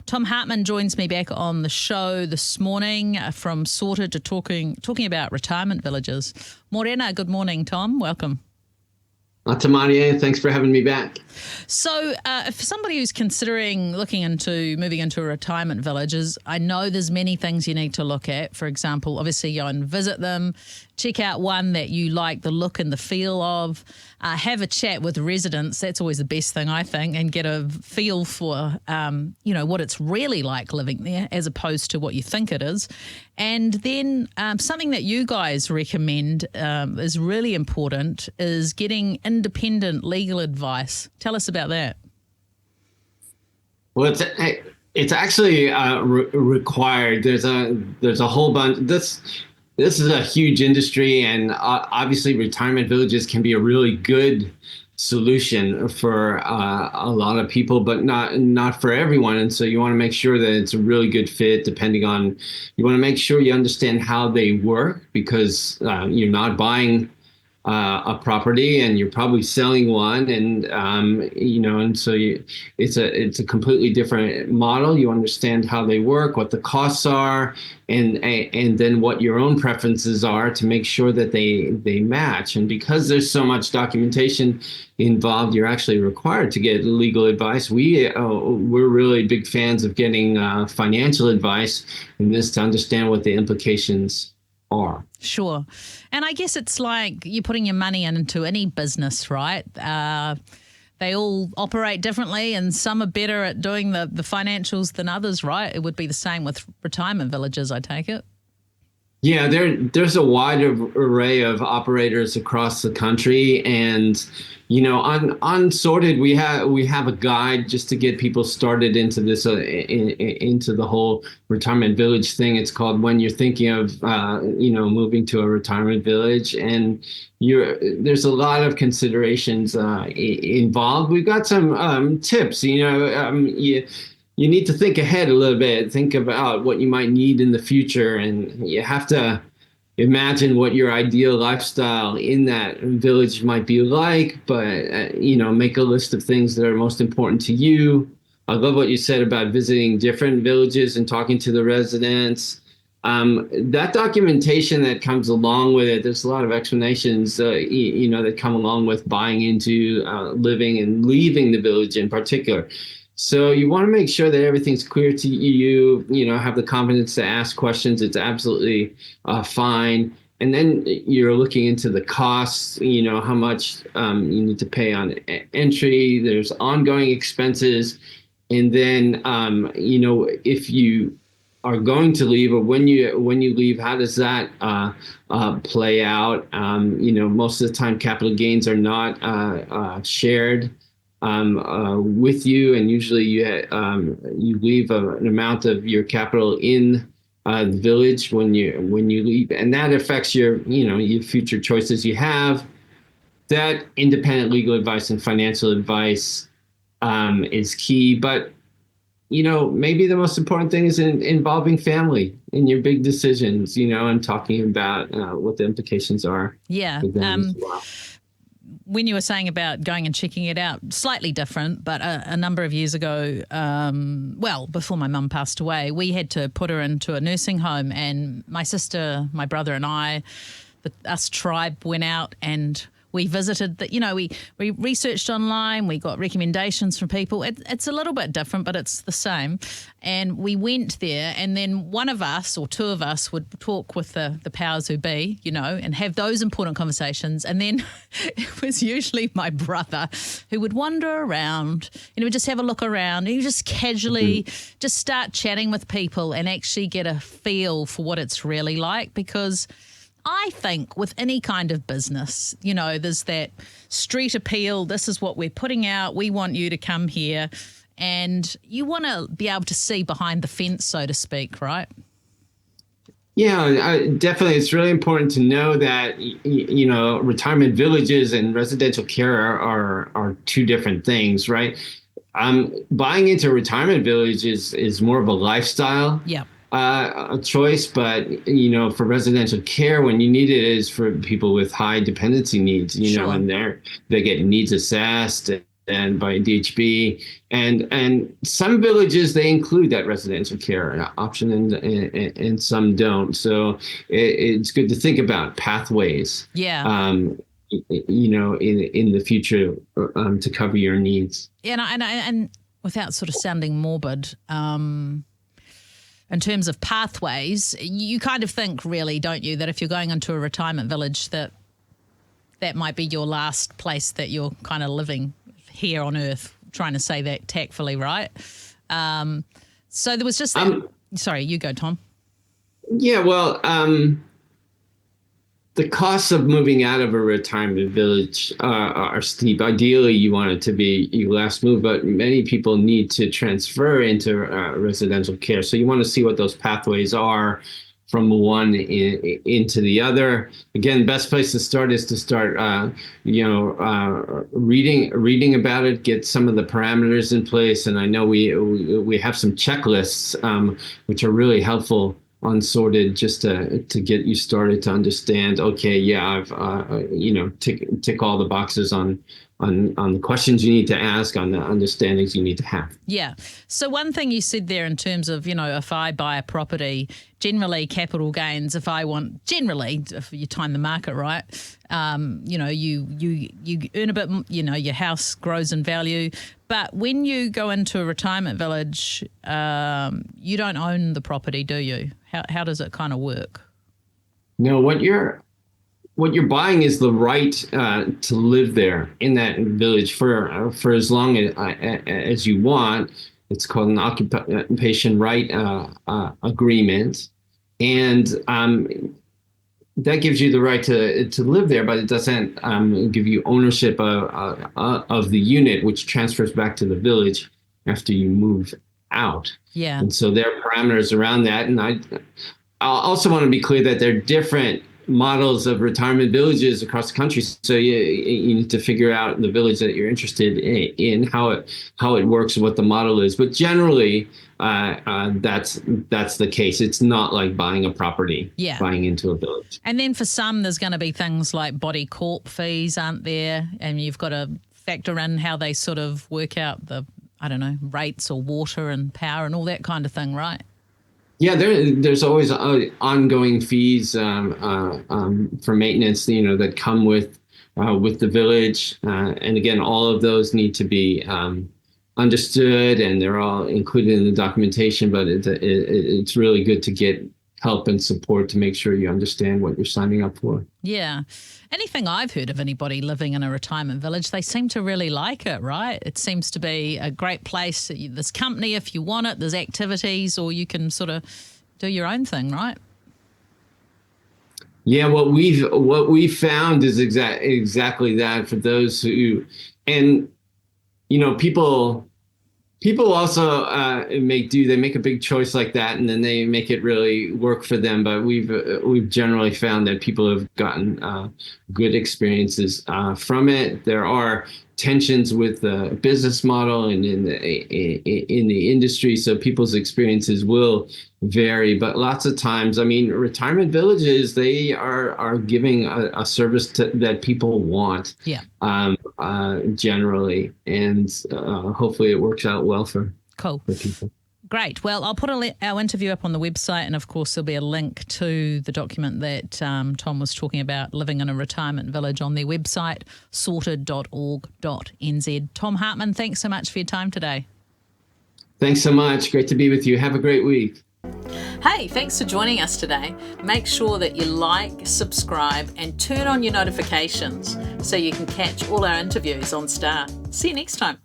Tom Hartmann joins me back on the show this morning from Sorted to talking about retirement villages. Morena, good morning, Tom. Welcome. Tamaria, thanks for having me back. So for somebody who's considering looking into moving into a retirement village, I know there's many things you need to look at. For example, obviously go and visit them, check out one that you like the look and the feel of, have a chat with residents. That's always the best thing, I think, and get a feel for, what it's really like living there as opposed to what you think it is. And then something that you guys recommend is really important is getting independent legal advice. Tell us about that. Well, it's actually required. There's a whole bunch. This is a huge industry, and obviously retirement villages can be a really good solution for a lot of people, but not for everyone. And so you want to make sure that it's a really good fit. You want to make sure you understand how they work, because you're not buying a property and you're probably selling one, and so it's a completely different model. You understand how they work, what the costs are, and then what your own preferences are to make sure that they match. And because there's so much documentation involved, you're actually required to get legal advice. We're really big fans of getting financial advice in this to understand what the implications are. Sure. And I guess it's like you're putting your money into any business, right? They all operate differently, and some are better at doing the financials than others, right? It would be the same with retirement villages, I take it. Yeah, there's a wide array of operators across the country, and on Sorted we have a guide just to get people started into this into the whole retirement village thing. It's called When You're Thinking of Moving to a Retirement Village, and there's a lot of considerations involved. We've got some tips. You need to think ahead a little bit, think about what you might need in the future, and you have to imagine what your ideal lifestyle in that village might be like, but, make a list of things that are most important to you. I love what you said about visiting different villages and talking to the residents. That documentation that comes along with it, there's a lot of explanations, that come along with buying into living and leaving the village in particular. So you want to make sure that everything's clear to you, have the confidence to ask questions. It's absolutely fine. And then you're looking into the costs, how much you need to pay on entry. There's ongoing expenses. And then, if you are going to leave, or when you leave, how does that play out? Most of the time capital gains are not shared with you, and usually you leave an amount of your capital in the village when you leave, and that affects your future choices you have. That independent legal advice and financial advice is key, but maybe the most important thing is involving family in your big decisions, and talking about what the implications are. Yeah. For them as well. When you were saying about going and checking it out, slightly different, but a number of years ago, before my mum passed away, we had to put her into a nursing home, and my sister, my brother and I, us tribe went out and we visited we researched online, we got recommendations from people. It's a little bit different, but it's the same. And we went there, and then one of us or two of us would talk with the powers who be, and have those important conversations. And then it was usually my brother who would wander around, just have a look around, and you just casually just start chatting with people and actually get a feel for what it's really like. Because I think with any kind of business, there's that street appeal. This is what we're putting out. We want you to come here. And you want to be able to see behind the fence, so to speak, right? Yeah, definitely. It's really important to know that, retirement villages and residential care are two different things, right? Buying into a retirement village is more of a lifestyle. Yeah. A choice, but for residential care, when you need it is for people with high dependency needs, Sure. and they get needs assessed, and by DHB, and some villages they include that residential care option, and some don't. So it's good to think about pathways. Yeah. In the future to cover your needs. And without sort of sounding morbid, in terms of pathways, you kind of think, really, don't you, that if you're going into a retirement village, that might be your last place that you're kind of living here on Earth, trying to say that tactfully, right? So there was just that. Sorry, you go, Tom. Yeah, well, the costs of moving out of a retirement village are steep. Ideally, you want it to be your last move, but many people need to transfer into residential care. So you want to see what those pathways are from one into the other. Again, best place to start is to start, reading about it, get some of the parameters in place. And I know we have some checklists, which are really helpful on Sorted, just to get you started to understand. Okay, yeah, I've tick all the boxes on the questions you need to ask, on the understandings you need to have. Yeah. So one thing you said there in terms of, if I buy a property, generally capital gains, if you time the market right, you earn a bit, your house grows in value. But when you go into a retirement village, you don't own the property, do you? How does it kind of work? No, what you're buying is the right to live there in that village for as long as you want. It's called an occupation right agreement, and that gives you the right to live there, but it doesn't give you ownership of the unit, which transfers back to the village after you move out. Yeah. And so there are parameters around that, and I also want to be clear that there are different models of retirement villages across the country. So you need to figure out the village that you're interested in how it works, what the model is. But generally, that's the case. It's not like buying a property, buying into a village. And then for some, there's going to be things like body corp fees, aren't there? And you've got to factor in how they sort of work out the, rates or water and power and all that kind of thing, right? Yeah, there's always ongoing fees for maintenance, that come with the village, and again, all of those need to be understood, and they're all included in the documentation. But it's really good to get help and support to make sure you understand what you're signing up for. Yeah. Anything I've heard of anybody living in a retirement village, they seem to really like it, right? It seems to be a great place. There's company if you want it, there's activities, or you can sort of do your own thing, right? Yeah, what we've found is exactly that for those who, and people also make a big choice like that, and then they make it really work for them. But we've generally found that people have gotten good experiences from it. There are tensions with the business model and in the industry, so people's experiences will vary. But lots of times, retirement villages, they are giving a service that people want. Yeah. Generally, and hopefully it works out well for people. Great. Well, I'll put our interview up on the website, and of course there'll be a link to the document that Tom was talking about, living in a retirement village, on their website, sorted.org.nz. Tom Hartmann, thanks so much for your time today. Thanks so much. Great to be with you. Have a great week. Hey, thanks for joining us today. Make sure that you like, subscribe, and turn on your notifications so you can catch all our interviews on Star. See you next time.